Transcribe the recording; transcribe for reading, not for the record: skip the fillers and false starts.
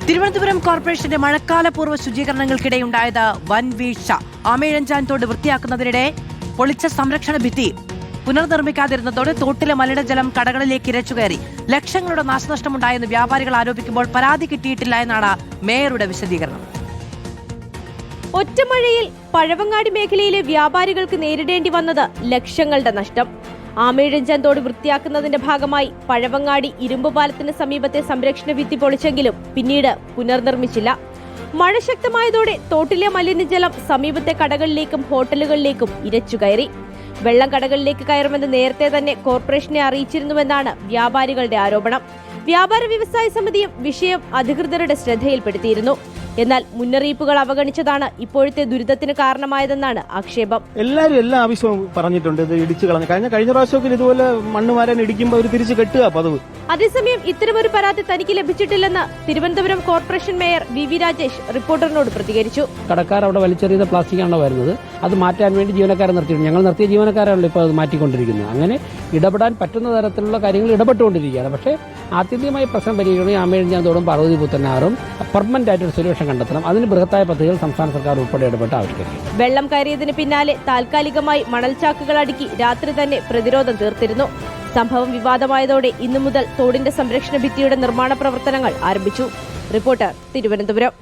തിരുവനന്തപുരം കോർപ്പറേഷന്റെ മഴക്കാലപൂർവ്വ ശുചീകരണങ്ങൾക്കിടെയുണ്ടായത് വൻ വീഴ്ച. ആമയിഴഞ്ചാൻ തോട് വൃത്തിയാക്കുന്നതിനിടെ പൊളിച്ച സംരക്ഷണ ഭിത്തി പുനർനിർമ്മിക്കാതിരുന്നതോടെ തോട്ടിലെ മലിനജലം കടകളിലേക്ക് ഇരച്ചുകയറി. ലക്ഷങ്ങളുടെ നാശനഷ്ടമുണ്ടായെന്ന് വ്യാപാരികൾ ആരോപിക്കുമ്പോൾ പരാതി കിട്ടിയിട്ടില്ല എന്നാണ് മേയറുടെ വിശദീകരണം. ഒറ്റമഴയിൽ പഴവങ്ങാടി മേഖലയിലെ വ്യാപാരികൾക്ക് നേരിടേണ്ടി വന്നത് ലക്ഷങ്ങളുടെ നഷ്ടം. ആമയിഴഞ്ചാൻ തോട് വൃത്തിയാക്കുന്നതിന്റെ ഭാഗമായി പഴവങ്ങാടി ഇരുമ്പുപാലത്തിന് സമീപത്തെ സംരക്ഷണ ഭിത്തി പൊളിച്ചെങ്കിലും പിന്നീട് പുനർനിർമ്മിച്ചില്ല. മഴ ശക്തമായതോടെ തോട്ടിലെ മലിനജലം സമീപത്തെ കടകളിലേക്കും ഹോട്ടലുകളിലേക്കും ഇരച്ചുകയറി. വെള്ളം കടകളിലേക്ക് കയറുമെന്ന് നേരത്തെ തന്നെ കോർപ്പറേഷനെ അറിയിച്ചിരുന്നുവെന്നാണ് വ്യാപാരികളുടെ ആരോപണം. വ്യാപാര വ്യവസായ സമിതിയും വിഷയം അധികൃതരുടെ ശ്രദ്ധയിൽപ്പെടുത്തിയിരുന്നു. എന്നാൽ മുന്നറിയിപ്പുകൾ അവഗണിച്ചതാണ് ഇപ്പോഴത്തെ ദുരിതത്തിന് കാരണമായതെന്നാണ് ആക്ഷേപം. എല്ലാവരും എല്ലാ ആവശ്യവും പറഞ്ഞിട്ടുണ്ട്. ഇത് ഇടിച്ചു കളഞ്ഞു കഴിഞ്ഞ പ്രാവശ്യമൊക്കെ ഇതുപോലെ മണ്ണ് വാരാൻ ഇടിക്കുമ്പോൾ അവർ തിരിച്ചു കെട്ടുക പതിവ്. അതേസമയം ഇത്തരമൊരു പരാതി തനിക്ക് ലഭിച്ചിട്ടില്ലെന്ന് Thiruvananthapuram corporation mayor V Rajesh റിപ്പോർട്ടറിനോട് പ്രതികരിച്ചു. കടക്കാർ അവിടെ വലിച്ചെറിയുന്ന പ്ലാസ്റ്റിക്കാണോ വരുന്നത്, അത് മാറ്റാൻ വേണ്ടി ജീവനക്കാരെ നിർത്തിയിട്ടുണ്ട്. ഞങ്ങൾ നിർത്തിയ ജീവനക്കാരാണല്ലോ ഇപ്പോൾ അത് മാറ്റിക്കൊണ്ടിരിക്കുന്നത്. അങ്ങനെ ഇടപെടാൻ പറ്റുന്ന തരത്തിലുള്ള കാര്യങ്ങൾ ഇടപെട്ടുകൊണ്ടിരിക്കുകയാണ്. പക്ഷേ ആത്യന്തികമായി പ്രശ്നം പരിഹരിക്കണമെങ്കിൽ ആമയിഴഞ്ചാൻ തോടും പാർവതി പുത്തനാറും പെർമനന്റ് ആയിട്ടൊരു സൊല്യൂഷൻ കണ്ടെത്തണം. അതിന് ബൃഹത്തായ പദ്ധതികൾ സംസ്ഥാന സർക്കാർ ഉൾപ്പെടെ ഇടപെട്ട് ആവിഷ്കരിക്കും. വെള്ളം കയറിയതിന് പിന്നാലെ താൽക്കാലികമായി മണൽചാക്കുകൾ അടുക്കി രാത്രി തന്നെ പ്രതിരോധം തീർത്തിരുന്നു. സംഭവം വിവാദമായതോടെ ഇന്നു മുതൽ തോടിന്റെ സംരക്ഷണ ഭിത്തിയുടെ നിർമ്മാണ പ്രവർത്തനങ്ങൾ ആരംഭിച്ചു. റിപ്പോർട്ടർ, തിരുവനന്തപുരം.